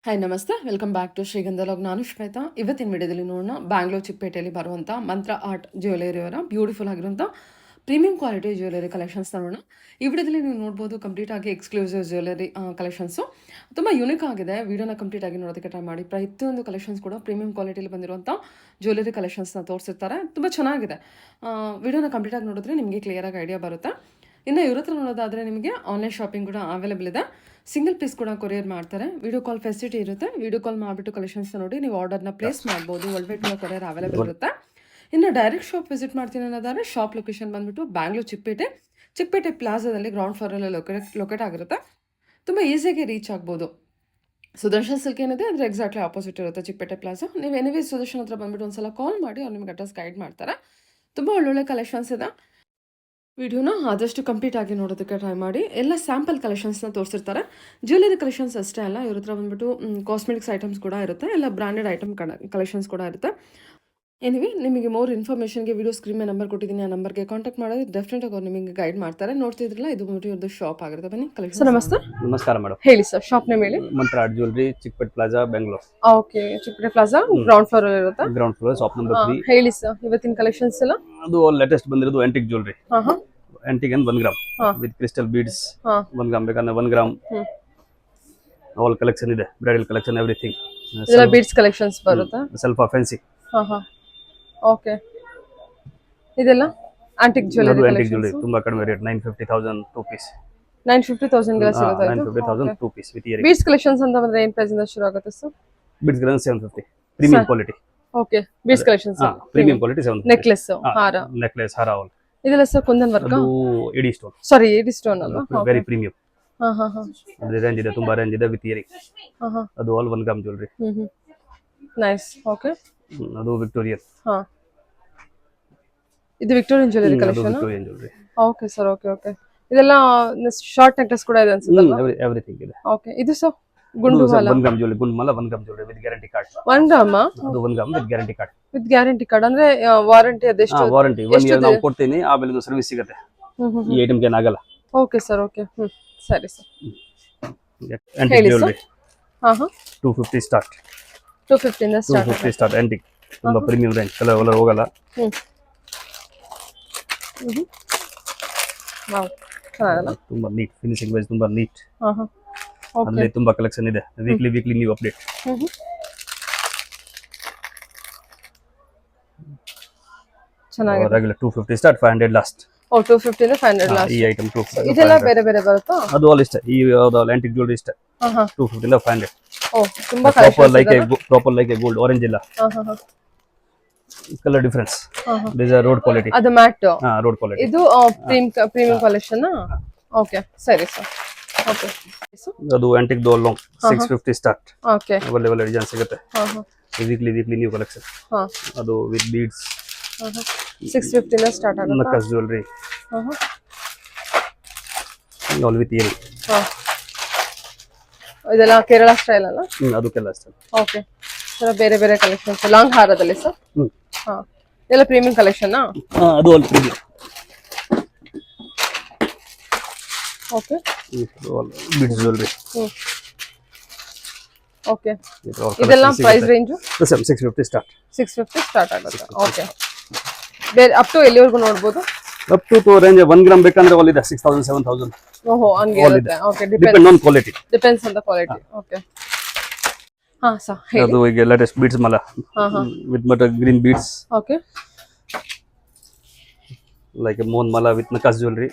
Hi ನಮಸ್ತೆ welcome back to ಶ್ರೀಗಂಧ log. ನಾನು ಶ್ವೇತಾ. ಇವತ್ತಿನ ವಿಡಿಯೋದಲ್ಲಿ ನೋಡೋಣ ಬ್ಯಾಂಗ್ಳೂರ್ ಚಿಕ್ಕಪೇಟೆಯಲ್ಲಿ ಬರುವಂಥ ಮಂತ್ರ ಆರ್ಟ್ ಜ್ಯುವೆಲರಿಯವರ ಬ್ಯೂಟಿಫುಲ್ ಆಗಿರುವಂಥ ಪ್ರೀಮಿಯಂ ಕ್ವಾಲಿಟಿ ಜ್ಯುವೆಲರಿ ಕಲೆಕ್ಷನ್ಸ್ ನೋಡೋಣ. ಈ ವಿಡಿಯೋದಲ್ಲಿ ನೀವು ನೋಡ್ಬೋದು ಕಂಪ್ಲೀಟ್ ಆಗಿ ಎಕ್ಸ್ಕ್ಲೂಸಿವ್ ಜ್ಯುವೆಲರಿ ಕಲೆಕ್ಷನ್ಸು ತುಂಬ ಯೂನಿಕ್ ಆಗಿದೆ. ವಿಡಿಯೋನ ಕಂಪ್ಲೀಟ್ ಆಗಿ ನೋಡೋದಕ್ಕೆ ಟ್ರೈ ಮಾಡಿ. ಪ್ರತಿಯೊಂದು ಕಲೆಕ್ಷನ್ಸ್ ಕೂಡ ಪ್ರೀಮಿಯಂ ಕ್ವಾಲಿಟಿಯಲ್ಲಿ ಬಂದಿರುವಂಥ ಜ್ಯುವೆಲರಿ ಕಲೆಕ್ಷನ್ಸ್ನ ತೋರಿಸಿರ್ತಾರೆ. ತುಂಬ ಚೆನ್ನಾಗಿದೆ. ವಿಡಿಯೋನ ಕಂಪ್ಲೀಟ್ ಆಗಿ ನೋಡಿದ್ರೆ ನಿಮಗೆ ಕ್ಲಿಯರಾಗಿ ಐಡಿಯಾ ಬರುತ್ತೆ. ಇನ್ನು ಇವ್ರ ಹತ್ರ ನೋಡೋದಾದರೆ ನಿಮಗೆ ಆನ್ಲೈನ್ ಶಾಪಿಂಗ್ ಕೂಡ ಅವೈಲೇಬಲ್ ಇದೆ. ಸಿಂಗಲ್ ಪೀಸ್ ಕೂಡ ಕೊರಿಯರ್ ಮಾಡ್ತಾರೆ. ವಿಡಿಯೋ ಕಾಲ್ ಫೆಸಿಲಿಟಿ ಇರುತ್ತೆ. ವಿಡಿಯೋ ಕಾಲ್ ಮಾಡಿಬಿಟ್ಟು ಕಲೆಕ್ಷನ್ಸ್ ನೋಡಿ ನೀವು ಆರ್ಡರ್ನ ಪ್ಲೇಸ್ ಮಾಡ್ಬೋದು. ವರ್ಲ್ಡ್ ವೈಡ್ ಕೂಡ ಕೊರಿಯರ್ ಅವೈಲೇಬಲ್ ಇರುತ್ತೆ. ಇನ್ನು ಡೈರೆಕ್ಟ್ ಶಾಪ್ ವಿಸಿಟ್ ಮಾಡ್ತೀನಿ ಅನ್ನೋದಾದ್ರೆ ಶಾಪ್ ಲೊಕೇಶನ್ ಬಂದ್ಬಿಟ್ಟು ಬ್ಯಾಂಗ್ಳೂರ್ ಚಿಕ್ಕಪೇಟೆ ಪ್ಲಾಜಾದಲ್ಲಿ ಗ್ರೌಂಡ್ ಫ್ಲೋರಲ್ಲಿ ಲೊಕೇಟ್ ಆಗಿರುತ್ತೆ. ತುಂಬ ಈಸಿಯಾಗಿ ರೀಚ್ ಆಗ್ಬೋದು. ಸುದರ್ಶನ್ ಸಿಲ್ಕ್ ಏನಿದೆ ಅಂದರೆ ಎಕ್ಸಾಕ್ಟ್ಲಿ ಆಪೋಸಿಟ್ ಇರುತ್ತೆ ಚಿಕ್ಕಪೇಟೆ ಪ್ಲಾಜಾ. ನೀವು ಎನಿವೇ ಸುದರ್ಶನ್ ಹತ್ರ ಬಂದ್ಬಿಟ್ಟು ಒಂದ್ಸಲ ಕಾಲ್ ಮಾಡಿ ಅವ್ರು ನಿಮ್ಗೆ ಅಡ್ರೆಸ್ ಗೈಡ್ ಮಾಡ್ತಾರೆ. ತುಂಬ ಒಳ್ಳೊಳ್ಳೆ ಕಲೆಕ್ಷನ್ಸ್ ಇದೆ. ವಿಡಿಯೋನ ಆದಷ್ಟು ಕಂಪ್ಲೀಟ್ ಆಗಿ ನೋಡೋದಕ್ಕೆ ಟ್ರೈ ಮಾಡಿ. ಎಲ್ಲ ಸ್ಯಾಂಪಲ್ ಕಲೆಕ್ಷನ್ಸ್ನ ತೋರಿಸಿರ್ತಾರೆ. ಜ್ಯುವೆಲರಿ ಕಲೆಕ್ಷನ್ಸ್ ಅಷ್ಟೇ ಅಲ್ಲ, ಇವ್ರ ಹತ್ರ ಬಂದ್ಬಿಟ್ಟು ಕಾಸ್ಮೆಟಿಕ್ಸ್ ಐಟಮ್ಸ್ ಕೂಡ ಇರುತ್ತೆ. ಎಲ್ಲ ಬ್ರ್ಯಾಂಡೆಡ್ ಐಟಮ್ ಕಲೆಕ್ಷನ್ಸ್ ಕೂಡ ಇರುತ್ತೆ. ಎನಿವೆ ನಿಮಗೆ ಮೋರ್ ಇನ್ಫಾರ್ಮೇಷನ್ಗೆ ವಿಡಿಯೋ ಸ್ಕ್ರೀನ್ ಮೇಲೆ ನಂಬರ್ ಕೊಟ್ಟಿದ್ದೀನಿ. ಆ ನಂಬರ್ಗೆ ಕಾಂಟ್ಯಾಕ್ಟ್ ಮಾಡೋದು ಡೆಫಿನೆಟಾಗಿ ಅವ್ರು ನಿಮಗೆ ಗೈಡ್ ಮಾಡ್ತಾರೆ. ನೋಡ್ತಿದ್ರಲ್ಲ, ಇದು ಇವ್ರದ್ದು ಶಾಪ್ ಆಗಿರುತ್ತೆ. ಬನ್ನಿ ಕಲೆಕ್ಷನ್. ಸರ್ ನಮಸ್ತೆ. ನಮಸ್ಕಾರ ಮೇಡಮ್. ಹೇಳಿ ಸರ್, ಶಾಪ್ ನೇಮ್ ಹೇಳಿ. Mantra art jewellery, Chickpet plaza, Bengaluru. Okay, Chickpet plaza ground floor ಇರುತ್ತೆ. Ground floor, shop number 3. ಹೇಳಿ ಸರ್, ಇವತ್ತಿನ ಕಲೆಕ್ಷನ್ಸ್ ಎಲ್ಲ. ಅದು ಲೇಟೆಸ್ಟ್ ಬಂದಿರೋದು antique jewellery. Antique and 1 gram with crystal beads. 1 gram ಬೇಕಂದ್ರೆ 1 ಗ್ರಾಮ್ ಆಲ್ ಕಲೆಕ್ಷನ್ ಇದೆ. Bridal collection, everything. ಇದೆಲ್ಲ ಬೀಡ್ಸ್ ಕಲೆಕ್ಷನ್ಸ್ ಬರುತ್ತೆ. ಸ್ವಲ್ಪ ಫ್ಯಾನ್ಸಿ. ಓಕೆ, ಇದೆಲ್ಲ ಆಂಟಿಕ್ ಜ್ಯುವೆಲರಿ. ಆಂಟಿಕ್ ಜ್ಯುವೆಲರಿ ತುಂಬಾ ಕಡಿಮೆ ರೇಟ್, 950,000 2 ಪೀಸ್. 950,000 ಗೆ ಸಿಗುತ್ತೆ. 950,000 2 piece with earring. Beads collections ಅಂತ ಬಂದ್ರೆ ಏನು ಪ್ರೈಸ್ ಇಂದ ಶುರು ಆಗುತ್ತೆ ಸರ್? ಬೀಡ್ಸ್ ಗಳನ್ನ 750 premium quality. Okay, beads collections premium quality 750. Necklace, ಹಾರ. ನೆಕ್ಲೆಸ್, ಹಾರ ಆಲ್. ಇದೆಲ್ಲ ಸರ್ ಕುಂದನ್ ವರ್ಕ್. ಅದು ಎಡಿ ಸ್ಟೋನ್. ಸಾರಿ, ಎಡಿ ಸ್ಟೋನ್ ಅಲ್ಲ. Very premium. ಅದ್ರ ರೇಂಜ್ ಇದೆ, ತುಂಬಾ ರೇಂಜ್ ಇದೆ ವಿತ್ ಇಯರಿಂಗ್. ಅದು all 1 gram jewellery. Nice. Okay, ಅದು ವಿಕ್ಟೋರಿಯನ್. ಇದು Victorian jewellery collection. Victorian jewellery. Okay sir, okay. ಇದೆಲ್ಲ ಶಾರ್ಟ್ ನೆಕ್ಲೆಸ್ ಕೂಡ ಇದೆ ಅನ್ಸುತ್ತಲ್ಲ. ಎವ್ರಿಥಿಂಗ್ ಇದೆ. ಓಕೆ, ಇದು ಸರ್ ಗುಂಡು ಮಾಲ. 1 ಗ್ರಾಮ್ ಜ್ಯುವೆಲರಿ, ಗುಂಡು ಮಾಲ 1 gram jewellery with guarantee card. 1 gram? ಅದು 1 gram with guarantee card. With guarantee card ಅಂದ್ರೆ ವಾರಂಟಿ ಅದೆಷ್ಟು? ವಾರಂಟಿ 1 ಇಯರ್ ನಾವು ಕೊಡ್ತೀನಿ, ಆಮೇಲೆ ಇದು ಸರ್ವಿಸ್ ಸಿಗುತ್ತೆ. ಈ ಐಟಮ್ ಗೆ ಏನಾಗಲ್ಲ. Okay sir, okay. ಸರಿ ಸರ್. Antique jewellery 250 start. 250 ಇಂದ ಸ್ಟಾರ್ಟ್. 250 start antique. ತುಂಬಾ ಪ್ರೀಮಿಯಂ ರೇಂಜ್, ಕಲರ್ ಹೋಗಲ್ಲ. ವಾವ್, ಚೆನ್ನಾಗಲ್ಲ? ತುಂಬಾ ನೀಟ್ ಫಿನಿಶಿಂಗ್ ವೈಸ್, ತುಂಬಾ ನೀಟ್. ಓಕೆ, ಅಲ್ಲಿ ತುಂಬಾ ಕಲೆಕ್ಷನ್ ಇದೆ. Weekly new update. ಚೆನ್ನಾಗಿದೆ. Regular 250 start, 500 last. ಓ, 250 ಇಂದ 500 ಲಾಸ್ಟ್. ಈ ಐಟಮ್ 250. ಇದೆಲ್ಲ ಬೇರೆ ಬೇರೆ ಬರುತ್ತಾ? ಅದು ಆಲ್ ಇಷ್ಟ. ಈ ಆಂಟಿಕ್ ಜ್ಯುವೆಲರಿ ಇಷ್ಟ. 250 ಇಂದ 500. ಓ, ತುಂಬಾ proper like a gold, orange ಇಲ್ಲ. Colour difference. This are rolled quality. ಅದು ಮ್ಯಾಟ್. Rolled quality. ಇದು ಪ್ರೀಮಿಯಂ ಕಲೆಕ್ಷನ್. ಓಕೆ, ಸರಿ ಸರ್. ಓಕೆ, ಅದು antique doll long 650 start. Okay, available design ಸಿಗುತ್ತೆ. Weekly new collection. ಅದು ವಿತ್ ಬೀಡ್ಸ್. 650 ಇಂದ start ಆಗುತ್ತೆ. ನಕಸ್ ಜ್ಯುವೆಲರಿ ಆಲ್ ವಿತ್ ಇಯರಿಂಗ್. ಇದೆಲ್ಲ ಕೇರಳ ಸ್ಟೈಲ್ ಅಲ್ಲ? ಅದು ಕೇರಳ ಸ್ಟೈಲ್. ಓಕೆ ಸರ್, ಬೇರೆ ಬೇರೆ ಕಲೆಕ್ಷನ್ಸ್ ಲಾಂಗ್ ಹಾರದಲ್ಲಿ ಸರ್. ಇದೆಲ್ಲ ಪ್ರೀಮಿಯಂ ಕಲೆಕ್ಷನ್. ಅದು all premium. Okay, beads jewellery. Okay, ಇದೆಲ್ಲ ಪ್ರೈಸ್ ರೇಂಜ್ 650 ಸ್ಟಾರ್ಟ್. 650 ಸ್ಟಾರ್ಟ್ ಆಗುತ್ತೆ. ಓಕೆ, ಬೇರೆ ಅಪ್ ಟು ಎಲ್ಲಿವರೆಗೂ ನೋಡಬಹುದು? ಅಪ್ ಟು ರೇಂಜ್ 1 ಗ್ರಾಮ್ ಬೇಕಂದ್ರೆ ಆಲ್ ಇದೆ 6000 7000. ಓಹೋ, ಹಂಗೆ ಇರುತ್ತೆ. Okay, depend on quality. Depends on the quality. Okay, sir ಹೇಳಿ. ಅದು ಈಗ ಲೇಟೆಸ್ಟ್ ಬೀಡ್ಸ್ ಮಾಲ with but green beads. Okay, like Mohan ಮಾಲ with ನಕಾಸ್ jewellery.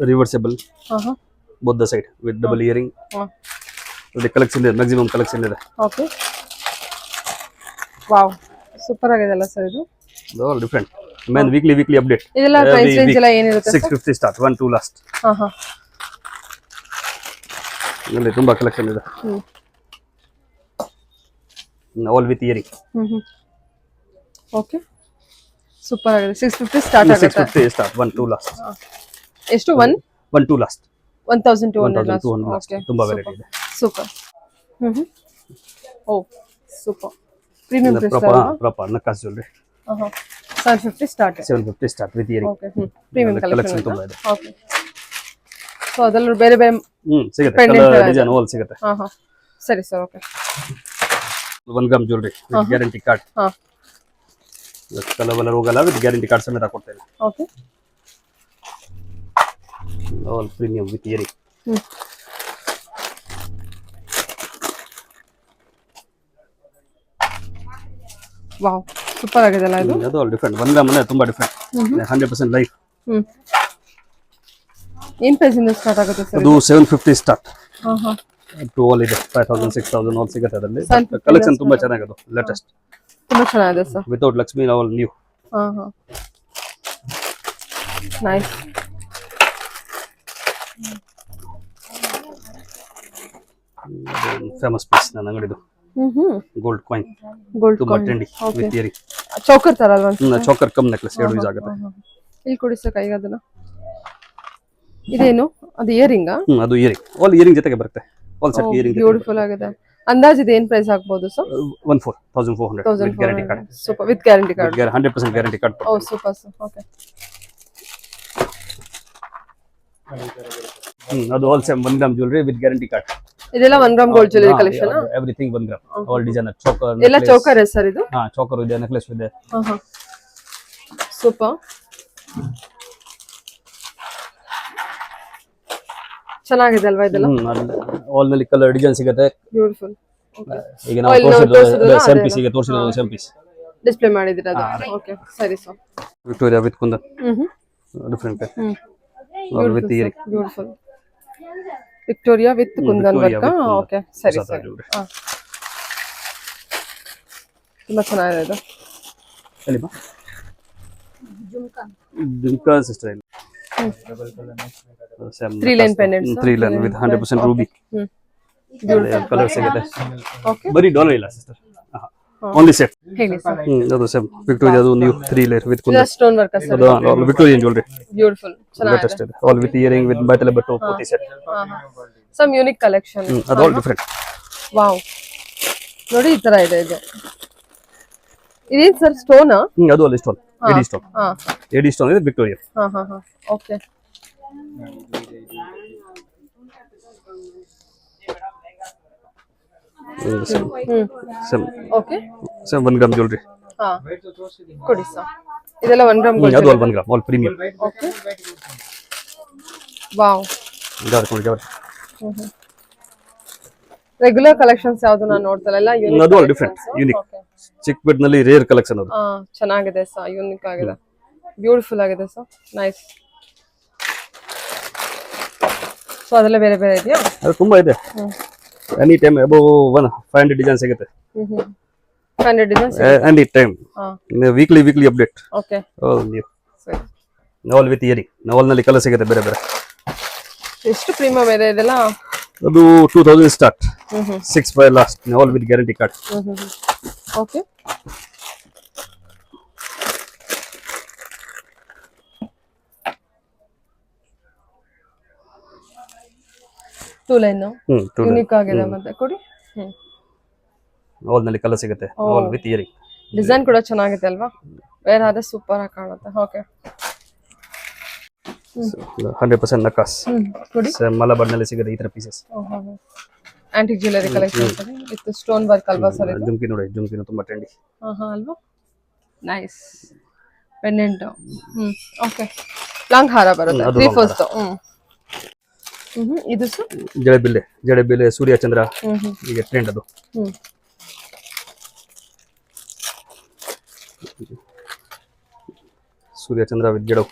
Reversible both the side with double earring. The collection ಇದೆ, maximum collection ಇದೆ. Okay, wow, super ಆಗಿದೆ ಅಲ್ಲ sir ಇದು. All different. Main weekly update. ಇದೆಲ್ಲ ಪ್ರೈಸ್ ರೇಂಜ್ ಎಲ್ಲ ಏನಿರುತ್ತೆ ಸರ್? 650 start, 1 2 last. ಇಲ್ಲಿ ತುಂಬಾ ಕಲೆಕ್ಷನ್ ಇದೆ. All with earring. Okay, super ಆಗಿದೆ. 650 ಸ್ಟಾರ್ಟ್ ಆಗುತ್ತೆ. 650 ಸ್ಟಾರ್ಟ್, 1 2 ಲಾಸ್ಟ್. ಎಷ್ಟು? 1 2 ಲಾಸ್ಟ್. 1200 ಲಾಸ್ಟ್. ಓಕೆ, ತುಂಬಾ ವೆರೈಟಿ ಇದೆ. Super. Oh, super. Premium proper ನಕಾಸ್ jewellery. 750 start. 750 start with earring. Okay, premium collection ತುಂಬಾ ಇದೆ. ಓಕೆ, ಸೊ ಅದ್ರಲ್ಲಿ ಬೇರೆ ಬೇರೆ ಸಿಗುತ್ತೆ, Pendant ಕಲರ್ ತರ ಡಿಸೈನ್ ಆಲ್ ಸಿಗುತ್ತೆ. ಹಾ ಹಾ ಸರಿ sir okay 1 gram jewellery with guarantee card. ಹಾ ಕಲರ್ ಹೋಗಲ್ಲ, ವಿತ್ ಗ್ಯಾರಂಟಿ ಕಾರ್ಡ್ ಸಮೇತ ಕೊಡ್ತೇನೆ. Okay all premium with earring. Wow super ಆಗಿದೆಲ್ಲ ಇದು. ಅದು ಆಲ್ ಡಿಫರೆಂಟ್. 1 ಗ್ರಾಮ್ ಅಂದ್ರೆ ತುಂಬಾ ಡಿಫರೆಂಟ್. 100% ಲೈಫ್. ಏನ್ ಪ್ರೈಸ್ ಇಂದ ಸ್ಟಾರ್ಟ್ ಆಗುತ್ತೆ ಸರ್? ಅದು 750 ಸ್ಟಾರ್ಟ್ ಹಾ ಹಾ ಟು ಆಲ್ ಇದೆ. 5000 6000 ಆಲ್ ಸಿಗುತ್ತೆ ಅದರಲ್ಲಿ. 750 ಕಲೆಕ್ಷನ್ ತುಂಬಾ ಚೆನ್ನಾಗಿದೆ, ಲೇಟೆಸ್ಟ್ ತುಂಬಾ ಚೆನ್ನಾಗಿದೆ sir. Without Lakshmi all new. ಹಾ ಹಾ ನೈಸ್. ಫೇಮಸ್ ಪೀಸ್ ನನ್ನ ಅಂಗಡಿದು. ಗೋಲ್ಡ್ ಕಾಯಿನ್ ಗೋಲ್ಡ್ ತುಂಬಾ ಟ್ರೆಂಡಿ ವಿತ್ ಇಯರಿಂಗ್. ಚೌಕರ್ ತರ ಅಲ್ವಾ? ಚೋಕರ್ ಕಮ್ ನೆಕ್ಲೆಸ್ ಎರಡು ಯೂಸ್ ಆಗುತ್ತೆ. ಇಲ್ಲಿ ಕೊಡಿ ಸರ್ ಕೈಗೆ ಅದನ್ನ. ಇದೇನು ಅದು ಇಯರಿಂಗ್? ಅದು ಇಯರಿಂಗ್, ಆಲ್ ಇಯರಿಂಗ್ ಜೊತೆಗೆ ಬರುತ್ತೆ. ಆಲ್ ಸೆಟ್ ಇಯರಿಂಗ್ ಬ್ಯೂಟಿಫುಲ್ ಆಗಿದೆ. ಅಂದಾಜ್ ಇದು ಏನ್ ಪ್ರೈಸ್ ಆಗ್ಬೋದು sir? 14,400 with guarantee card. Super with guarantee card. 100% guarantee card. Oh super sir okay. ಅದು all same 1 gram jewellery with guarantee card. ಇದೆಲ್ಲ 1 gram gold jewellery collection? Everything 1 gram. All designer choker ಎಲ್ಲ choker sir ಇದು? ಹಾ choker ಇದೆ, necklace ಇದೆ. ಹಾ ಹಾ super. ಚೆನ್ನಾಗಿದೆ ಅಲ್ವಾ ಇದೆಲ್ಲ? ಆಲ್ ನಲ್ಲಿ ಕಲರ್ ಡಿಸೈನ್ ಸಿಗುತ್ತೆ. ಬ್ಯೂಟಿಫುಲ್. ಈಗ ನಾವು ತೋರಿಸಿದ್ದು ಸೇಮ್ ಪೀಸ್, ಈಗ ತೋರಿಸಿದ್ದು ಸೇಮ್ ಪೀಸ್ ಡಿಸ್ಪ್ಲೇ ಮಾಡಿದಿರ ಅದು. ಓಕೆ ಸರಿ sir. Victoria with Kundan different all with earring. Beautiful. Victoria with Kundan work. Okay ಸರಿ ಸರಿ. ತುಂಬಾ ಚೆನ್ನಾಗಿದೆ ಇದು. ಎಲ್ಲಿಮಾ ಜುಮ್ಕಾ ಸಿಸ್ಟರ್ ಇಲ್ಲ. 3 line pendants. 3 line with 100% ruby. Colour ಸಿಗುತ್ತೆ. ಓಕೆ ಬರೀ ಡಾಲರ್ ಇಲ್ಲ ಸಿಸ್ಟರ್, ಓನ್ಲಿ ಸೆಟ್. ಹೇಳಿ ಸರ್. ಅದು ಸೇಮ್ ವಿಕ್ಟೋರಿಯಾ ಅದು new 3 layer with kundan. Stone work sir. ಅದು ವಿಕ್ಟೋರಿಯನ್ ಜ್ಯುವೆಲರಿ. ಬ್ಯೂಟಿಫುಲ್ ಚೆನ್ನಾಗಿದೆ. ಲೇಟೆಸ್ಟ್ ಇದೆ. ಆಲ್ ವಿತ್ ಇಯರಿಂಗ್ ವಿತ್ ಬೈತಲೆ ಬಟ್ಟು ಪೂರ್ತಿ ಸೆಟ್. Some unique collection. ಅದು ಆಲ್ ಡಿಫರೆಂಟ್. ವಾವ್ ನೋಡಿ ಈ ತರ ಇದೆ ಇದು. ಇದೇನ್ ಸರ್ ಸ್ಟೋನ್? ಅದು ಅಲ್ಲಿ ಸ್ಟೋನ್, ಎಡಿ ಸ್ಟೋನ್. ಹಾ ಎಡಿ ಸ್ಟೋನ್ ಇದೆ ವಿಕ್ಟೋರಿಯಾ. ಹಾ ಹಾ ಹಾ okay. Same okay same 1 gram jewellery. ಹಾ ಕೊಡಿ ಸರ್. ಇದೆಲ್ಲ 1 ಗ್ರಾಮ್ ಗೋಲ್ಡ್. ಅದು all 1 gram, all premium. Okay wow. Regular collections ಯಾವುದು ನಾನು ನೋಡ್ತಲ್ಲ, ಎಲ್ಲ ಯೂನಿಕ್. ಅದು ಆಲ್ ಡಿಫರೆಂಟ್, ಯೂನಿಕ್. ಚಿಕ್ ಬೆಡ್ ನಲ್ಲಿ ರೇರ್ ಕಲೆಕ್ಷನ್ ಅದು. ಚೆನ್ನಾಗಿದೆ ಸರ್, ಯೂನಿಕ್ ಆಗಿದೆ, ಬ್ಯೂಟಿಫುಲ್ ಆಗಿದೆ ಸರ್, ನೈಸ್. ಸೊ ಅದೆಲ್ಲ ಬೇರೆ ಬೇರೆ ಇದೆಯಾ? ಅದು ತುಂಬಾ ಇದೆ. ಎನಿ ಟೈಮ್ ಅಬೌವ್ 500 ಡಿಸೈನ್ ಸಿಗುತ್ತೆ. 500 designs any time. Weekly update. Okay all new. ಸರಿ. All with earring. ಆಲ್ ನಲ್ಲಿ ಕಲರ್ ಸಿಗುತ್ತೆ ಬೇರೆ ಬೇರೆ. ಎಷ್ಟು ಪ್ರೀಮಿಯಂ ಇದೆ ಇದೆಲ್ಲ? ಅದು 2000 start, 65 last. All with guarantee card. Okay two line unique ಆಗಿದೆ ಮತ್ತೆ ಕೊಡಿ. ಆಲ್ ನಲ್ಲಿ ಕಲರ್ ಸಿಗುತ್ತೆ. All with earring. ಡಿಸೈನ್ ಕೂಡ ಚೆನ್ನಾಗಿದೆ ಅಲ್ವಾ? ವೇರ್ ಆದ್ರೆ ಸೂಪರ್ ಆಗಿ ಕಾಣುತ್ತೆ. ಓಕೆ 100% ನಕಾಸ್. ಕೊಡಿ. ಮಲಬಾರ್ ನಲ್ಲಿ ಸಿಗುತ್ತೆ ಈ ತರ pieces. Antique jewellery collection with stone work ಅಲ್ವಾ ಸರ್ ಇದು? ಜುಮ್ಕಿ ನೋಡಿ, ಜುಮ್ಕಿನ ತುಂಬಾ ಟ್ರೆಂಡಿ. ಅಲ್ವಾ? Nice pendant. ಓಕೆ ಲಾಂಗ್ ಹಾರ ಬರುತ್ತೆ 3/4. ಇದು ಸರ್ ಜಡೆಬಿಲ್ಲೆ ಸೂರ್ಯ ಚಂದ್ರ ಈಗ ಟ್ರೆಂಡ್ ಅದು. ಸೂರ್ಯ ಚಂದ್ರ ವಿತ್ ಗಿಡವು.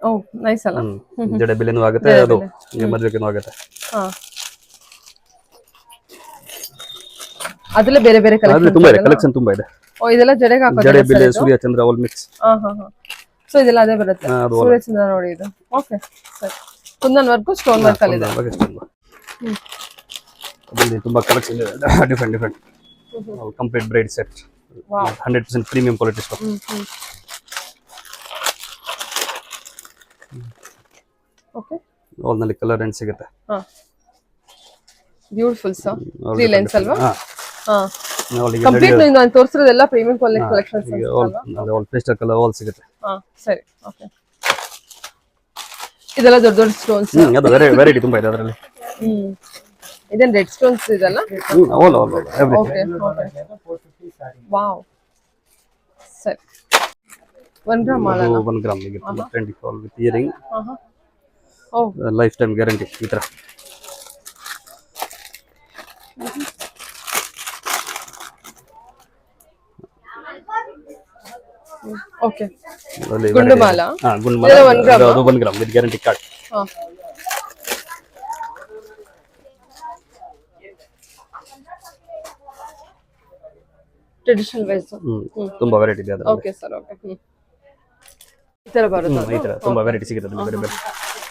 ಓ ನೈಸ್ ಅಲ್ಲ? ಜಡೆಬಿಲ್ಲೆನೂ ಆಗುತ್ತೆ, ಅದು ಮದುವೆಗೂ ಆಗುತ್ತೆ. ಅದ್ರಲ್ಲೇ ಬೇರೆ ಬೇರೆ ಕಲೆಕ್ಷನ್ ತುಂಬಾ ಇದೆ. ಓ ಇದೆಲ್ಲ ಜಡೆಗೆ ಹಾಕೋದು? ಜಡೆಬಿಲ್ಲೆ ಸೂರ್ಯ ಚಂದ್ರ ಆಲ್ ಮಿಕ್ಸ್. ಸೊ ಇದೆಲ್ಲ ಅದೇ ಬರುತ್ತೆ. ಸೂರ್ಯ ಚಂದ್ರ ನೋಡಿ ಇದು. ಓಕೆ ಸರಿ. ಕುಂದನ್ ವರ್ಕ್ ಸ್ಟೋನ್ ವರ್ಕ್ ಅಲ್ಲಿ ಇದೆ. ಅದರಲ್ಲಿ ತುಂಬಾ ಕಲೆಕ್ಷನ್ ಇದೆ, different complete bride set. 100% premium quality stock. Okay all ನಲ್ಲಿ ಕಲರ್ ಅಂಡ್ ಸಿಗುತ್ತೆ. Beautiful sir. 3 ಲೈನ್ಸ್ ಅಲ್ವಾ? ಅವಳಿಗೆ ಕಂಪ್ಲೀಟ್ ನಾನು ತೋರಿಸಿರೋದೆಲ್ಲ premium quality collections all pastel colour all ಸಿಗುತ್ತೆ. ಹಾ ಸರಿ ಓಕೆ. ಇದೆಲ್ಲ ದೊಡ್ಡ ದೊಡ್ಡ ಸ್ಟೋನ್ಸ್. ಅದು ವೆರೈಟಿ ತುಂಬಾ ಇದೆ ಅದರಲ್ಲಿ. ಇದೇನ್ ರೆಡ್ ಸ್ಟೋನ್ಸ್ ಇದೆಲ್ಲ. All everything. ಓಕೆ ವಾವ್ ಸರಿ. 1 ಗ್ರಾಮ್ ಮಾಲ. 1 ಗ್ರಾಮ್ ಗೆ ತುಂಬಾ trendy all with earring. Oh lifetime guarantee ಈ ತರ. ಓಕೆ ಗುಂಡುಮಾಲ. ಗುಂಡುಮಾಲ ಅದು 1 gram with guarantee card. Traditional wise ತುಂಬಾ ವೆರೈಟಿ ಇದೆ ಅದರಲ್ಲಿ. Okay sir okay. ಈ ತರ ಬರುತ್ತೆ. ಈ ತರ ತುಂಬಾ ವೆರೈಟಿ ಸಿಗುತ್ತೆ ಅದರಲ್ಲಿ ಬೇರೆ ಬೇರೆ.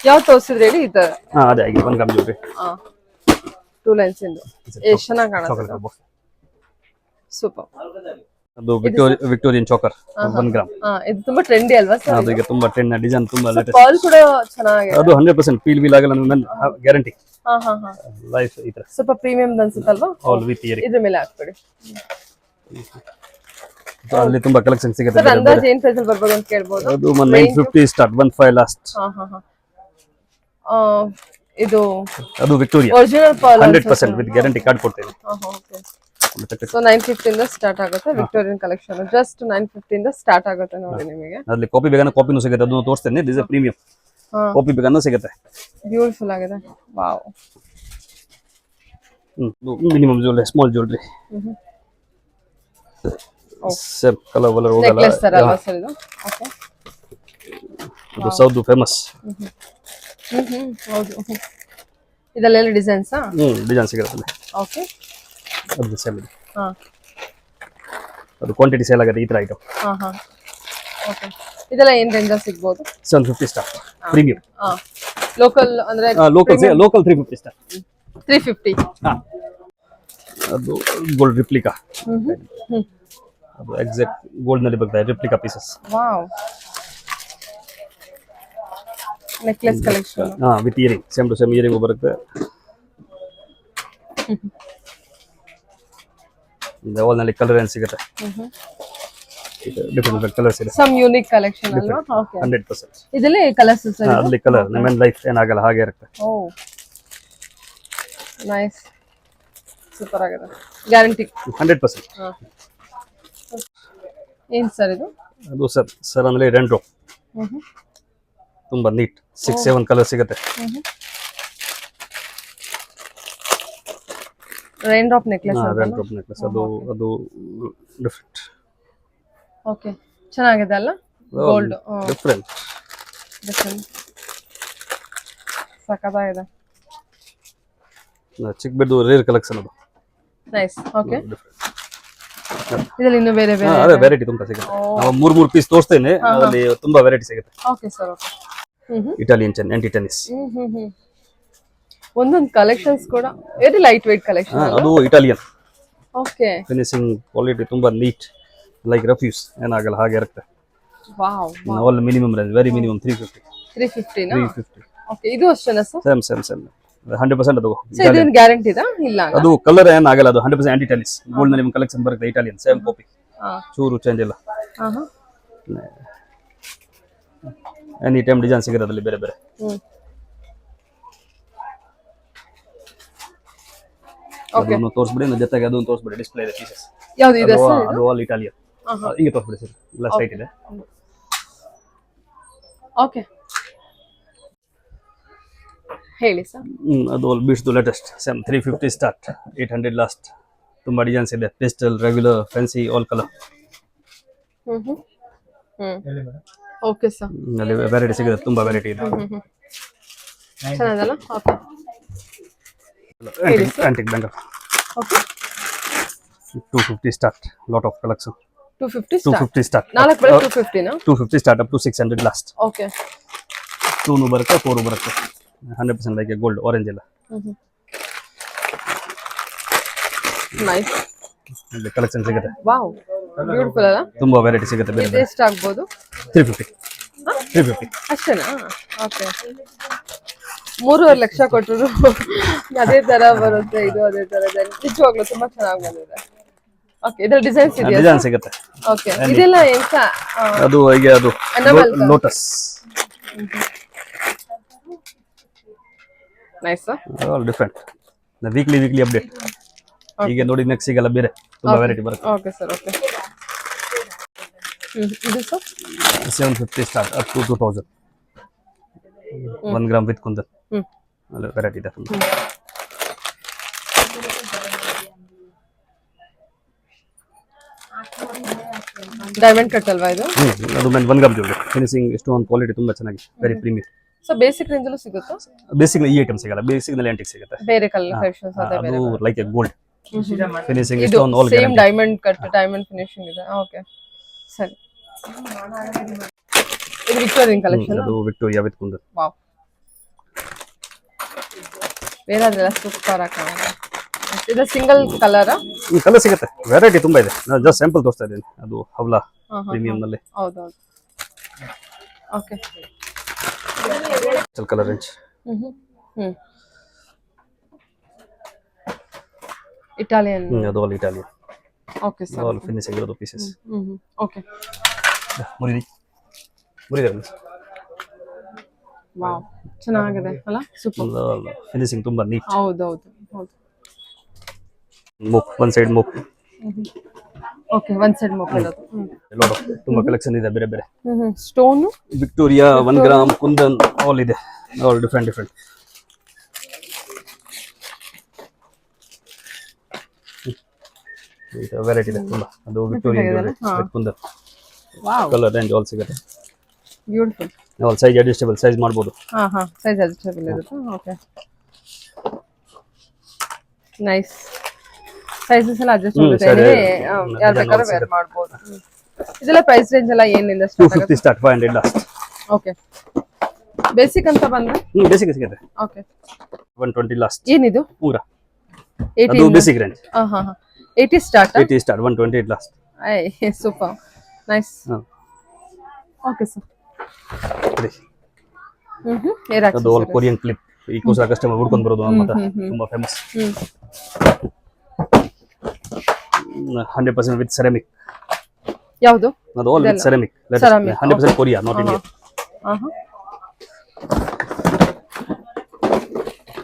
ಯಾವ್ದು ತೋರಿಸಿದ್ರೆ ಹೇಳಿ ಈ ತರ. ಅದೇ 1 ಗ್ರಾಮ್ ಜ್ಯುವೆಲರಿ. 2 ಲೈನ್ಸ್ ಇಂದು ಎಷ್ಟು ಚೆನ್ನಾಗಿ ಕಾಣುತ್ತೆ. ಸೂಪರ್. ಅದು ವಿಕ್ಟೋರಿಯನ್ ಚೋಕರ್ 1 ಗ್ರಾಮ್. ಇದು ತುಂಬಾ ಟ್ರೆಂಡಿ ಅಲ್ವಾ ಸರ್? ಅದು ಈಗ ತುಂಬಾ ಟ್ರೆಂಡ್ ಡಿಸೈನ್ ತುಂಬಾ ಲೇಟೆಸ್ಟ್. ಕಾಲ್ ಕೂಡ ಚೆನ್ನಾಗಿದೆ. ಅದು 100% ಪೀಲ್ ವೀಲ್ ಆಗಲ್ಲ ನನ್ನ ಗ್ಯಾರಂಟಿ. ಲೈಫ್ ಈ ತರ ಸ್ವಲ್ಪ ಪ್ರೀಮಿಯಂ ಅನ್ಸುತ್ತಲ್ವಾ? All with earring. ಇದ್ರ ಮೇಲೆ ಹಾಕ್ಬಿಡಿ. ಅಲ್ಲಿ ತುಂಬಾ ಕಲೆಕ್ಷನ್ ಸಿಗುತ್ತೆ. ಸರ್ ಅಂದಾಜು ಏನ್ ಪ್ರೈಸ್ ಅಲ್ಲಿ ಬರ್ಬೋದು ಅಂತ ಕೇಳಬಹುದು? ಅದು 950 ಸ್ಟಾರ್ಟ್ 15 ಲಾಸ್ಟ್. ಇದು ಅದು Victoria original pearl 100% with guarantee card ಕೊಡ್ತೇನೆ. ಓಕೆ ಸೊ 950 ಇಂದ ಸ್ಟಾರ್ಟ್ ಆಗುತ್ತೆ ವಿಕ್ಟೋರಿಯನ್ ಕಲೆಕ್ಷನ್. ಜಸ್ಟ್ 950 ಇಂದ ಸ್ಟಾರ್ಟ್ ಆಗುತ್ತೆ ನೋಡಿ ನಿಮಗೆ. ಅಲ್ಲಿ ಕಾಪಿ ಬೇಕಾದ್ರೆ ಕಾಪಿನೂ ಸಿಗುತ್ತೆ, ಅದನ್ನು ತೋರಿಸ್ತೇನೆ. This is premium. ಕಾಪಿ ಬೇಕಾದ್ರೆ ಸಿಗುತ್ತೆ. ಬ್ಯೂಟಿಫುಲ್ ಆಗಿದೆ. Wow. Minimum jewellery, small jewellery. Same colour ಹೋಗಲ್ಲ. ನೆಕ್ಲೆಸ್ ತರ ಅಲ್ವಾ ಸರ್ ಇದು? ಓಕೆ. ಅದು ಸೌದು ಫೇಮಸ್. ಹೌದು. ಇದೆಲ್ಲ ಡಿಸೈನ್ಸ್ ಡಿಸೈನ್ ಸಿಗುತ್ತೆ. ಓಕೆ. ಅದು ಸೇಮ್ ಇದೆ. ಅದು ಕ್ವಾಂಟಿಟಿ ಸೇಲ್ ಆಗುತ್ತೆ ಈ ತರ ಐಟಮ್. ಓಕೆ. ಇದೆಲ್ಲ ಏನ್ ರೇಂಜ್ ಸಿಗಬಹುದು? 750 ಸ್ಟಾರ್ಟ್ ಪ್ರೀಮಿಯಂ. ಲೋಕಲ್ ಅಂದ್ರೆ ಲೋಕಲ್ 350 ಸ್ಟಾರ್ಟ್. 350. ಅದು ಗೋಲ್ಡ್ ರಿಪ್ಲಿಕಾ. ಅದು ಎಕ್ಸಾಕ್ಟ್ ಗೋಲ್ಡ್ ನಲ್ಲಿ ಬರ್ತದೆ replica pieces. Wow. Necklace collection. With earring, same to same earring ಬರುತ್ತೆ. ಆಲ್ ನಲ್ಲಿ ಕಲರ್ ಏನ್ ಸಿಗುತ್ತೆ. ಡಿಫರೆಂಟ್ ಕಲರ್ಸ್ ಇದೆ. ಸಮ್ ಯೂನಿಕ್ ಕಲೆಕ್ಷನ್ ಅಲ್ವಾ? ಓಕೆ. 100%. ಇದೆಲ್ಲ ಕಲರ್ಸ್ ಸರ್. ಅಲ್ಲಿ ಕಲರ್ ನಮ್ಮ ಲೈಫ್ ಏನಾಗಲ್ಲ ಹಾಗೆ ಇರುತ್ತೆ. Oh nice. ಸೂಪರ್ ಆಗಿದೆ. ಗ್ಯಾರಂಟಿ 100%. ಏನ್ ಸರ್ ಇದು? ಅದು ಸರ್ ಅಂದ್ರೆ ರೆಂಡ್ರೋ. ತುಂಬಾ ನೀಟ್ 6-7 ಕಲರ್ ಸಿಗುತ್ತೆ. Rain drop necklace. Rain drop necklace. ಅದು ಡಿಫರೆಂಟ್. ಓಕೆ. ಚೆನ್ನಾಗಿದೆ ಅಲ್ಲ? Gold different. ಸಕ್ಕತ್ತಾಗಿದೆ. ಚಿಕ್ಕ ಬಿದ್ದು ರೇರ್ ಕಲೆಕ್ಷನ್ ಅದು. ನೈಸ್. ಓಕೆ. ಇದರಲ್ಲಿ ಇನ್ನೂ ಬೇರೆ ಬೇರೆ ಅದೇ ವೆರೈಟಿ ತುಂಬಾ ಸಿಗುತ್ತೆ. ನಾವು 3 ಪೀಸ್ ತೋರಿಸ್ತೇನೆ, ಅದರಲ್ಲಿ ತುಂಬಾ ವೆರೈಟಿ ಸಿಗುತ್ತೆ. Okay sir. ಓಕೆ. ಇಟಾಲಿಯನ್ ಚೆನ್, ಆಂಟಿ ಟೆನ್ನಿಸ್. ಒಂದೊಂದು ಕಲೆಕ್ಷನ್ಸ್ ಕೂಡ ವೆರಿ ಲೈಟ್ ವೇಟ್ ಕಲೆಕ್ಷನ್. ಅದು ಇಟಾಲಿಯನ್. ಓಕೆ. ಫಿನಿಶಿಂಗ್ ಕ್ವಾಲಿಟಿ ತುಂಬಾ ನೀಟ್, ಲೈಕ್ ರಫ್ಯೂಸ್ ಏನಾಗಲ್ಲ ಹಾಗೆ ಇರುತ್ತೆ. Wow. All minimum range, very minimum 350. 350 ನಾ? 350. ಓಕೆ. ಇದು ಅಷ್ಟೇನಾ ಸರ್? ಸೇಮ್ 100% ಅದು. ಸೊ ಇದೇನು ಗ್ಯಾರಂಟಿ ಇದಾ? ಇಲ್ಲ ಅದು ಕಲರ್ ಏನಾಗಲ್ಲ, ಅದು 100% ಆಂಟಿ ಟೆನ್ನಿಸ್. ಗೋಲ್ಡ್ ನಲ್ಲಿ ನಿಮಗೆ ಕಲೆಕ್ಷನ್ ಬರುತ್ತೆ ಇಟಾಲಿಯನ್, ಸೇಮ್ ಕಾಪಿ. ಚೂರು ಚೇಂಜ್ ಇಲ್ಲ. ಎನಿ ಟೈಮ್ ಡಿಸೈನ್ ಸಿಗುತ್ತೆ ಅದರಲ್ಲಿ ಬೇರೆ ಬೇರೆ. ಅದನ್ನು ತೋರಿಸ್ಬಿಡಿ, ಜೊತೆಗೆ ಅದನ್ನು ತೋರಿಸ್ಬಿಡಿ. ಡಿಸ್ಪ್ಲೇ ಇದೆ ಪೀಸಸ್. ಯಾವುದು ಇದೆ ಸರ್? ಅದು ಆಲ್ ಇಟಾಲಿಯನ್. ಈಗ ತೋರಿಸ್ಬಿಡಿ ಸರ್, ಲೆಫ್ಟ್ ಸೈಡ್ ಇದೆ. ಓಕೆ ಹೇಳಿ ಸರ್. ಅದು all beads the latest. Same 350 start, 800 last. ತುಂಬಾ ಡಿಸೈನ್ಸ್ ಇದೆ. Pastel, regular, fancy, all colour. Okay sir. ಅಲ್ಲಿ ವೆರೈಟಿ ಸಿಗುತ್ತೆ, ತುಂಬಾ ವೆರೈಟಿ ಇದೆ. ಚೆನ್ನಾಗಲ್ಲ? Okay. Antique bangle. Okay. 250 start, lot of collection. 250 start. 4 ಬಳೆ 250 ನಾ? 250 start up to 600 last. Okay. 2 ಬರುತ್ತೆ, 4 ಬರುತ್ತೆ. 100% ಲೈಕ್ ಗೋಲ್ಡ್, ಆರೆಂಜ್ ಇಲ್ಲ. ನೈಸ್. ಇಲ್ಲಿ ಕಲೆಕ್ಷನ್ ಸಿಗುತ್ತೆ. ವಾವ್, ಬ್ಯೂಟಿಫುಲ್ ಅಲ್ಲ? ತುಂಬಾ ವೆರೈಟಿ ಸಿಗುತ್ತೆ ಬೇರೆ ಬೇರೆ. ಎಷ್ಟು ಆಗ್ಬೋದು? 350. ಅಷ್ಟೇನಾ? ಓಕೆ. 3.5 ಲಕ್ಷ ಕೊಟ್ಟರು ಅದೇ ತರ ಬರುತ್ತೆ. ಇದು ಅದೇ ತರ ಇದೆ. ನಿಜವಾಗ್ಲೂ ತುಂಬಾ ಚೆನ್ನಾಗಿ ಬಂದಿದೆ. ಓಕೆ ಇದ್ರ ಡಿಸೈನ್ಸ್ ಇದೆಯಾ ಡಿಸೈನ್ ಸಿಗುತ್ತೆ. ಓಕೆ ಇದೆಲ್ಲ ಎಂತ ಅದು ಈಗ ಅದು Enamel lotus nice all different weekly update. ಈಗ ನೋಡಿ ನೆಕ್ಸ್ಟ್ ಸಿಗಲ್ಲ ಬೇರೆ ತುಂಬಾ ವೆರೈಟಿ ಬರುತ್ತೆ. ಓಕೆ ಸರ್ ಓಕೆ ಇದು sir 750 start up to 2000 1 gram with Kundan ಅಲ್ಲ ವೆರೈಟಿ ಇದೆ ತುಂಬ. ಡೈಮಂಡ್ ಕಟ್ ಅಲ್ವಾ ಇದು? ಅದು 1 gram jewellery finishing stone quality ತುಂಬಾ ಚೆನ್ನಾಗಿದೆ, very premium. So basic range ಅಲ್ಲೂ ಸಿಗುತ್ತಾ? ಬೇಸಿಕ್ ಈ ಐಟಮ್ ಸಿಗಲ್ಲ, ಬೇಸಿಕ್ ನಲ್ಲಿ ಆಂಟಿಕ್ ಸಿಗುತ್ತೆ. ಬೇರೆ ಕಲರ್ ಕಲೆಕ್ಷನ್ಸ್ ಅದೇ ಬೇರೆ ಅದು ಲೈಕ್ ಎ ಗೋಲ್ಡ್ ಫಿನಿಶಿಂಗ್ ಇದು stone all same diamond cut diamond finishing ಇದೆ. ಓಕೆ ಸರಿ ಇದು ವಿಕ್ಟೋರಿಯನ್ ಕಲೆಕ್ಷನ್. ಅದು ವಿಕ್ಟೋರಿಯಾ ವಿತ್ ಕುಂದನ್. ವಾವ್ ಬೇರೆದ್ರೆಲ್ಲ ಸೂಪರ್ ಆಗಿ ಇದು ಸಿಂಗಲ್ ಕಲರ್ ಈ ಕಲರ್ ಸಿಗುತ್ತೆ, ವೆರೈಟಿ ತುಂಬಾ ಇದೆ. ನಾನು ಜಸ್ಟ್ ಸ್ಯಾಂಪಲ್ ತೋರಿಸ್ತಾ ಇದ್ದೀನಿ. ಅದು ಹವ್ಲಾ ಪ್ರೀಮಿಯಂ ನಲ್ಲಿ ಹೌದೌದು. Okay colour range Italian. ಅದು all Italian okay sir all finishing ಇರೋದು ಪೀಸಸ್. ಓಕೆ ಮುರಿದೆ ವಾವ್ ಚೆನ್ನಾಗಿದೆ ಅಲ್ಲ, ಸೂಪರ್ ಫಿನಿಶಿಂಗ್ ತುಂಬಾ ನೀಟ್. ಹೌದೌದು ಹೌದು. ಮೂಕ್ ಒನ್ ಸೈಡ್ ಮೂಕ್. ಓಕೆ ಒನ್ ಸೈಡ್ ಮೊಬೈಲ್ ತುಂಬಾ ಕಲೆಕ್ಷನ್ ಇದೆ ಬೇರೆ ಬೇರೆ. Stone Victoria 1 gram kundan all ಇದೆ, ಆಲ್ ಡಿಫ್ರೆಂಟ್ ವೆರೈಟಿ ಇದೆ ತುಂಬಾ. ಅದು Victorian kundan colour range all ಸಿಗುತ್ತೆ. Beautiful. All size adjustable size ಮಾಡಬಹುದು. ಸೈಜ್ ಅಡ್ಜಸ್ಟಬಲ್ ಇರುತ್ತೆ. Okay nice. ಸೈಜಸ್ ಎಲ್ಲ ಅಡ್ಜಸ್ಟ್ ಆಗುತ್ತೆ, ಯಾರು ಬೇಕಾದ್ರೂ ವೇರ್ ಮಾಡಬಹುದು. ಇದೆಲ್ಲ ಪ್ರೈಸ್ ರೇಂಜ್ ಎಲ್ಲ ಏನಿಂದ ಸ್ಟಾರ್ಟ್ ಆಗುತ್ತೆ? 250 ಸ್ಟಾರ್ಟ್ 500 ಲಾಸ್ಟ್. ಓಕೆ ಬೇಸಿಕ್ ಅಂತ ಬಂದ್ರೆ ಬೇಸಿಕ್ ಸಿಗುತ್ತೆ. Okay 120 last. ಏನಿದು ಪೂರ 80 ಅದು basic range. 80 start 80 start 128 last. I super nice. Okay sir air ಅದು ಆಲ್ ಕೊರಿಯನ್ ಕ್ಲಿಪ್. ಈ ಕೋಸ್ಕರ ಕಸ್ಟಮರ್ ಹುಡ್ಕೊಂಡು ಬರೋದು ನಮ್ಮ ಹತ್ರ ತುಂಬಾ ಫೇಮಸ್. 100% with ceramic. ಯಾವುದು ಅದು all with ceramic. 100% Korea, not India.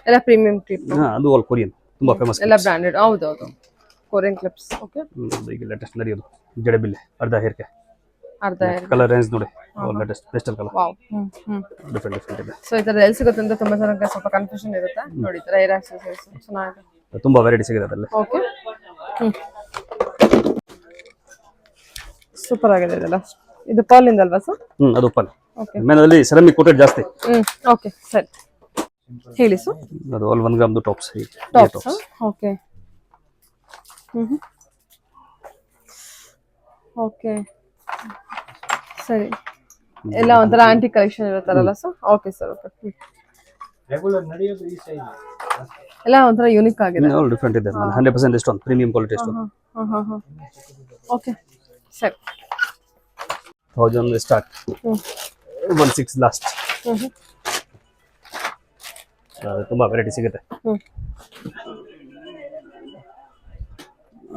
ಎಲ್ಲ ಪ್ರೀಮಿಯಂ ಕ್ಲಿಪ್. ಅದು ಆಲ್ ಕೊರಿಯನ್ ತುಂಬಾ ಫೇಮಸ್. ಎಲ್ಲ ಬ್ರಾಂಡೆಡ್. ಹೌದೌದು ಕೊರಿಯನ್ ಕ್ಲಿಪ್ಸ್. ಓಕೆ ಈಗ ಲೇಟೆಸ್ಟ್ ನಡೆಯೋದು ಜಡೆಬಿಲ್ಲೆ ಅರ್ಧ ಹೇರ್ಗೆ ಅರ್ಧ ಕಲರ್ ರೇಂಜ್ ನೋಡಿ, all latest pastel colour. Wow different ಇದೆ. ಸೊ ಈ ತರ ಎಲ್ಲಿ ಸಿಗುತ್ತೆ ಅಂತ ತುಂಬಾ ಜನಕ್ಕೆ ಸ್ವಲ್ಪ ಕನ್ಫ್ಯೂಷನ್ ಇರುತ್ತೆ. ನೋಡಿ ಈ ತರ ಏರ್ ಆಕ್ಸೆಸರೀಸ್ ಚೆನ್ನಾಗಿದೆ, ತುಂಬಾ ವೆರೈಟಿ ಸಿಗುತ್ತೆ ಅದರಲ್ಲಿ. ಓಕೆ ಸೂಪರ್ ಆಗಿದೆ ಇದೆಲ್ಲ. ಇದು ಪರ್ಲ್ ಇಂದ ಅಲ್ವಾ ಸರ್? ಅದು ಪಲ್. ಓಕೆ ಮೇನಲ್ಲಿ ಸೆರಾಮಿಕ್ ಕೋಟೆಡ್ ಜಾಸ್ತಿ. ಓಕೆ ಸರಿ ಹೇಳಿ ಸರ್. ಅದು all 1 gram tops. Tops okay okay ಸರಿ. ಎಲ್ಲ ಒಂಥರ ಆಂಟಿ ಕಲೆಕ್ಷನ್ ಇರುತ್ತಾರಲ್ಲ ಸರ್? ಓಕೆ ಸರ್ ಓಕೆ ಎಲ್ಲ ಒಂಥರ ಯೂನಿಕ್ ಆಗಿದೆ. ಆಲ್ ಡಿಫರೆಂಟ್ ಇದೆ. 100% discount, premium quality stone. Okay ಸರಿ 1000 ಸ್ಟಾರ್ಟ್ 16 ಲಾಸ್ಟ್. ತುಂಬಾ ವೆರೈಟಿ ಸಿಗುತ್ತೆ.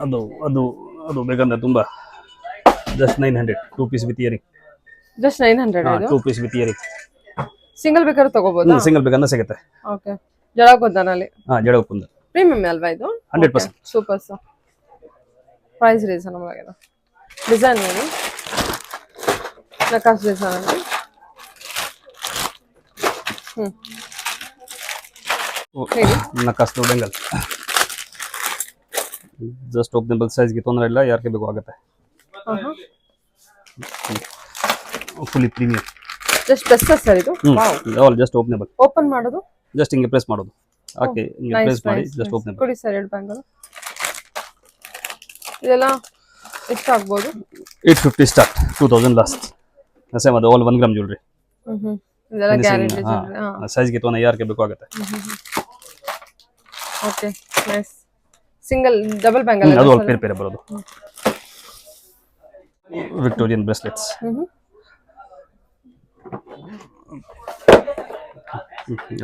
ಅದು ಅದು ಅದು ಬೇಕಂದ್ರೆ ತುಂಬಾ just 900 2 piece with earring. Just 900 ಇದು 2 ಪೀಸ್ ವಿತ್ ಇಯರಿಂಗ್. ಸಿಂಗಲ್ ಬೇಕಾದ್ರೂ ತಗೋಬಹುದಾ? ಸಿಂಗಲ್ ಬೇಕಂದ್ರೆ ಸಿಗುತ್ತೆ. ಓಕೆ ಜಡಗೋದನಲ್ಲಿ ಜಡಗುಪ್ಪಂದ ಪ್ರೀಮಿಯಂ ಅಲ್ವಾ ಇದು? 100%. Super sir. ಪ್ರೈಸ್ ರೀಸನಬಲ್ ಆಗಿದೆ. ಡಿಸೈನ್ ನೋಡಿ, ನಕಾಶ್ ಡಿಸೈನ್ ಅಲ್ಲಿ. ಹೇಳಿ ನಕಾಸ್ಟು ಬೆಂಗಲ್ ಜಸ್ಟ್ ಓಪನೇಬಲ್ ಸೈಜ್ಗೆ ತೊಂದರೆ ಇಲ್ಲ, ಯಾರಿಗೆ ಬೇಕು ಆಗುತ್ತೆ. Fully premium. Just best sir ಇದು. All just openable. ಓಪನ್ ಮಾಡೋದು ಜಸ್ಟ್ ಹಿಂಗೆ ಪ್ರೆಸ್ ಮಾಡೋದು. ಓಕೆ ಹಿಂಗೆ ಪ್ರೆಸ್ ಮಾಡಿ ಜಸ್ಟ್ ಓಪನೇಬಲ್. ಕೊಡಿ ಸರ್ ಎರಡು ಬ್ಯಾಂಗಲ್. ಇದೆಲ್ಲ ಎಷ್ಟು ಆಗ್ಬೋದು? 850 ಸ್ಟಾರ್ಟ್ 2000 ಲಾಸ್ಟ್. ಸೇಮ್ ಅದು ಆಲ್ 1 ಗ್ರಾಮ್ ಜ್ಯುವೆಲ್ಲರಿ. ಇದೆಲ್ಲ ಗ್ಯಾರಂಟಿ ಜ್ಯುವೆಲ್ಲರಿ. ಸೈಜ್ಗೆ ತೊಂದರೆ ಯಾರಿಗೆ ಬೇಕು ಆಗುತ್ತೆ. Okay nice. Single double bangle ಅದು ಆಲ್ ಪೇರ್ ಬರೋದು. Victorian bracelets.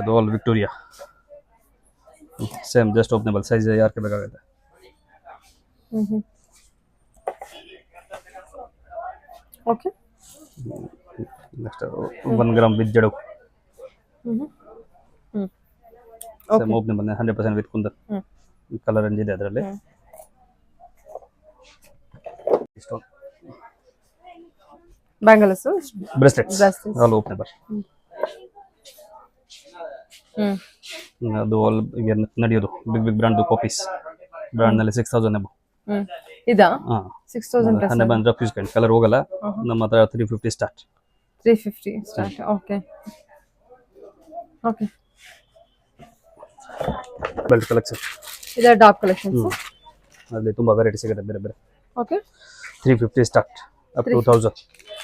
ಅದು all Victoria. Same just openable size ಯಾರಿಗೆ ಬೇಕಾಗುತ್ತೆ. ಓಕೆ. ನೆಕ್ಸ್ಟ್ 1 ಗ್ರಾಮ್ ವಿತ್ ಜಡು. ಸೇಮ್ ಓಪನ್ ಬಂದೆ 100% ವಿತ್ ಕುಂದನ್. ಕಲರ್ ರೇಂಜ್ ಇದೆ ಅದರಲ್ಲಿ. Stone bangles, bracelets all openable. ಅದು ಆಲ್ ಈಗ ನಡೆಯೋದು ಬಿಗ್ ಬ್ರಾಂಡ್ ಕಾಪೀಸ್. ಬ್ರಾಂಡ್ ನಲ್ಲಿ 6000 ಎಬೋ. ಇದಾ ಹಾ 6000 ಪ್ಲಸ್ 100 ಬಂದ್ರೆ ಯೂಸ್ ಮಾಡಿ ಕಲರ್ ಹೋಗಲ್ಲ. ನಮ್ಮ ಹತ್ರ 350 start. 350 start. Okay okay. Belt collection ಇದರ ಟಾಪ್ ಕಲೆಕ್ಷನ್ಸ್. ಅಲ್ಲಿ ತುಂಬಾ ವೆರೈಟಿ ಸಿಗುತ್ತೆ ಬೇರೆ ಬೇರೆ. ಓಕೆ. 350 start up to 2000.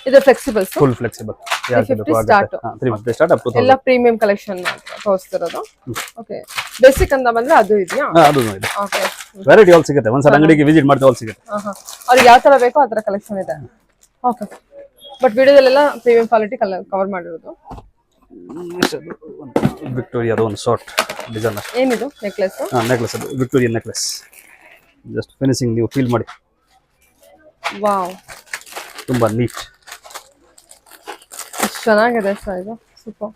ಇದು flexible, full flexible. 350 start. 350 start up to 1000. ಎಲ್ಲ ಪ್ರೀಮಿಯಂ ಕಲೆಕ್ಷನ್ ತೋರಿಸ್ತಿರೋದು. ಓಕೆ. ಬೇಸಿಕ್ ಅಂತ ಬಂದ್ರೆ ಅದು ಇದೆಯಾ? ಅದು ಇದೆ. ಓಕೆ. ವೆರೈಟಿ ಆಲ್ ಸಿಗುತ್ತೆ. ಒಂದ್ಸಲ ಅಂಗಡಿಗೆ ವಿಸಿಟ್ ಮಾಡ್ತಾ ಆಲ್ ಸಿಗುತ್ತೆ. ಅವ್ರಿಗೆ ಯಾವ ತರ ಬೇಕೋ ಆ ತರ ಕಲೆಕ್ಷನ್ ಇದೆ. ಓಕೆ. ಬಟ್ ವಿಡಿಯೋದಲ್ಲೆಲ್ಲ ಪ್ರೀಮಿಯಂ ಕ್ವಾಲಿಟಿ ಕವರ್ ಮಾಡಿರೋದು. ವಿಕ್ಟೋರಿಯಾದ ಒಂದು ಶಾರ್ಟ್ ಡಿಸೈನ್. ಏನಿದು ನೆಕ್ಲೆಸ್? ನೆಕ್ಲೆಸ್ ಅದು ವಿಕ್ಟೋರಿಯನ್ ನೆಕ್ಲೆಸ್. ಜಸ್ಟ್ ಫಿನಿಶಿಂಗ್ ನೀವು ಫೀಲ್ ಮಾಡಿ. ವಾವ್, ತುಂಬಾ ನೀಟ್. ಚೆನ್ನಾಗಿದೆ ಸರ್, ಇದು ಸೂಪರ್.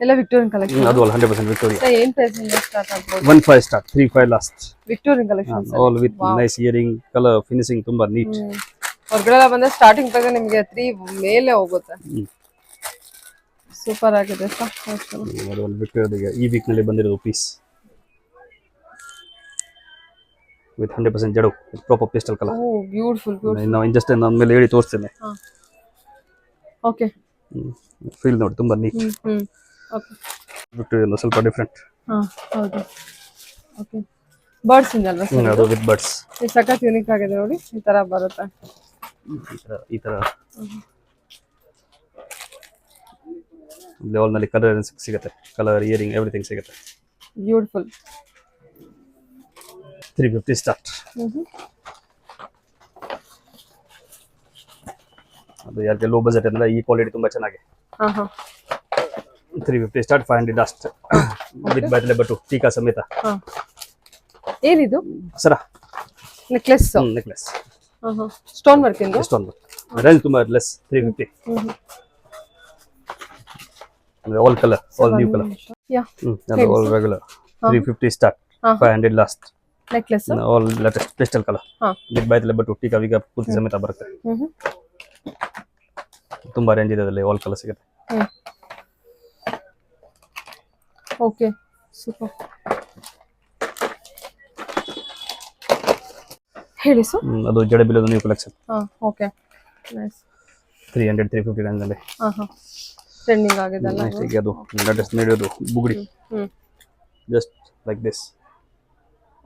ಎಲ್ಲ ವಿಕ್ಟೋರಿಯನ್ ಕಲೆಕ್ಷನ್. ಅದು 100% ವಿಕ್ಟೋರಿಯಾ. ಏನ್ ಪ್ರೈಸ್ ಇಂದ ಸ್ಟಾರ್ಟ್ ಆಗ್ಬೋದು? 15 start, 35 last. Victorian collection all with nice earring, colour finishing ತುಂಬಾ ನೀಟ್. ಹೊರಗಡೆ ಬಂದ್ರೆ ಸ್ಟಾರ್ಟಿಂಗ್ ಪ್ರೈಸ್ ನಿಮಗೆ 3 ಮೇಲೆ ಹೋಗುತ್ತೆ. ಸೂಪರ್ ಆಗಿದೆ ಸರ್. ಅದು ಒಂದು ವಿಕ್ಟೋರಿಯಾ ಈ ವೀಕ್ ನಲ್ಲಿ ಬಂದಿರೋದು ಪೀಸ್ ವಿತ್ 100% ಜಡು proper pastel colour. Oh beautiful beautiful. ನಾವು ಜಸ್ಟ್ ನನ್ನ ಮೇಲೆ ಹೇಳಿ ತೋರಿಸ್ತೇನೆ. ಓಕೆ. ಫೀಲ್ ನೋಡಿ ತುಂಬಾ ನೀಟ್. ಓಕೆ. ವಿಕ್ಟೋರಿಯಾ ಸ್ವಲ್ಪ ಡಿಫರೆಂಟ್. ಹೌದು. ಓಕೆ. ಬರ್ಡ್ಸ್ ಇಂದಲ್ವಾ ಸರ್? ಅದು ವಿತ್ ಬರ್ಡ್ಸ್. ಇದು ಸಖತ್ ಯೂನಿಕ್ ಆಗಿದೆ ನೋಡಿ, ಈ ತರ ಬರುತ್ತೆ. ಈ ತರ ಆಲ್ ನಲ್ಲಿ ಕಲರ್ ಸಿಗುತ್ತೆ. ಕಲರ್ ಇಯರಿಂಗ್ ಎವ್ರಿಥಿಂಗ್ ಸಿಗುತ್ತೆ. ಬ್ಯೂಟಿಫುಲ್. 350 ಸ್ಟಾರ್ಟ್. ಅದು ಯಾರಿಗೆ ಲೋ ಬಜೆಟ್ ಅಂದ್ರೆ ಈ ಕ್ವಾಲಿಟಿ ತುಂಬಾ ಚೆನ್ನಾಗಿ. 350 ಸ್ಟಾರ್ಟ್, 500 ಲಾಸ್ಟ್ ವಿತ್ ಬೈತಲೆ ಬಟ್ಟು ಟೀಕಾ ಸಮೇತ. ಏನಿದು? ಸರ ನೆಕ್ಲೆಸ್. ನೆಕ್ಲೆಸ್ ಸ್ಟೋನ್ ವರ್ಕ್ ಇಂದ. ಸ್ಟೋನ್ ವರ್ಕ್ ರೇಂಜ್ ತುಂಬಾ ಲೆಸ್. 350 ಅಂದ್ರೆ all colour, all new colour. Yeah, ಅದು all regular. 350 start, 500 last. Necklace all latest pastel colour with ಬೈತಲೆ ಬಟ್ಟು ಟೀಕಾ ವಿಗ ಪೂರ್ತಿ ಸಮೇತ ಬರುತ್ತೆ. ತುಂಬಾ ರೇಂಜ್ ಇದೆ ಅದರಲ್ಲಿ, ಆಲ್ ಕಲರ್ ಸಿಗುತ್ತೆ. Okay super. ಹೇಳಿ ಸರ್. ಅದು ಜಡಬಿಲದ new collection. Okay nice. 300 350 range ಅಲ್ಲಿ ಟ್ರೆಂಡಿಂಗ್ ಆಗಿದೆಲ್ಲ. ನೆಕ್ಸ್ಟ್ ಅದು ಲೇಟೆಸ್ಟ್ ನಡೆಯೋದು ಬುಗುಡಿ. Just like this.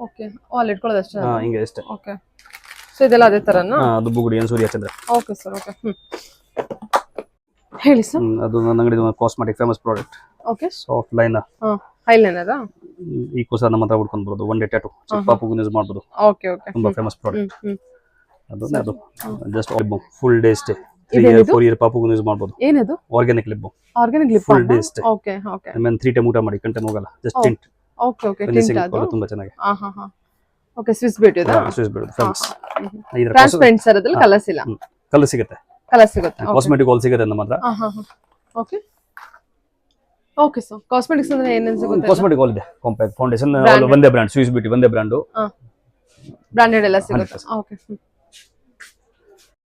Okay. All ಇಟ್ಕೊಳ್ಳೋದು ಅಷ್ಟೇ. ಹಿಂಗೆ ಅಷ್ಟೇ. ಓಕೆ. ಸೊ ಇದೆಲ್ಲ ಅದೇ ತರನಾ? ಅದು ಬುಗುಡಿ ಏನು ಸೂರ್ಯಚಂದ್ರ. Okay sir. ಓಕೆ. ಹೇಳಿ ಸರ್. ಅದು ನನ್ನ ಅಂಗಡಿದು cosmetic famous product. Okay. Soft liner. Eyeliner ಈ ಕೋಸ ನಮ್ಮ ಹತ್ರ ಉಡ್ಕೊಂಡು ಬರೋದು. ಒನ್ ಡೇ ಟ್ಯಾಟೂ ಪಾಪುಗೂ ಯೂಸ್ ಮಾಡ್ಬೋದು. Okay okay. ತುಂಬಾ ಫೇಮಸ್ ಪ್ರಾಡಕ್ಟ್. ಅದು just full day stay. 3 year 4 year ಪಾಪುಗೂ ಯೂಸ್ ಮಾಡ್ಬೋದು. ಏನದು? Organic lip balm. Organic lip full day stay. Okay okay. ಆಮೇಲೆ 3 ಟೈಮ್ ಊಟ ಮಾಡಿ ಕಂಟೆನ್ ಹೋಗಲ್ಲ. Just tint. Okay okay. Finishing tint ಅದು ತುಂಬಾ ಚೆನ್ನಾಗಿ. ಓಕೆ. ಸ್ವಿಸ್ ಬ್ಯೂಟಿ ಇದೆ. Swiss beauty famous. Transparent sir, ಅದ್ರಲ್ಲಿ ಕಲರ್ಸ್ ಇಲ್ಲ. ಕಲರ್ ಸಿಗುತ್ತೆ. ಕಲರ್ ಸಿಗುತ್ತೆ. ಕಾಸ್ಮೆಟಿಕ್ ಆಲ್ ಸಿಗುತ್ತೆ ನಮ್ಮ ಹತ್ರ. Okay okay sir. ಕಾಸ್ಮೆಟಿಕ್ಸ್ ಅಂದ್ರೆ ಏನೇನು ಸಿಗುತ್ತೆ? ಕಾಸ್ಮೆಟಿಕ್ ಆಲ್ ಇದೆ. ಕಾಂಪ್ಯಾಕ್ಟ್ ಫೌಂಡೇಶನ್ ಒಂದೇ ಬ್ರಾಂಡ್, ಸ್ವಿಸ್ ಬ್ಯೂಟಿ ಒಂದೇ ಬ್ರಾಂಡ್. ಬ್ರಾಂಡೆಡ್ ಎಲ್ಲ ಸಿಗುತ್ತೆ. ಓಕೆ.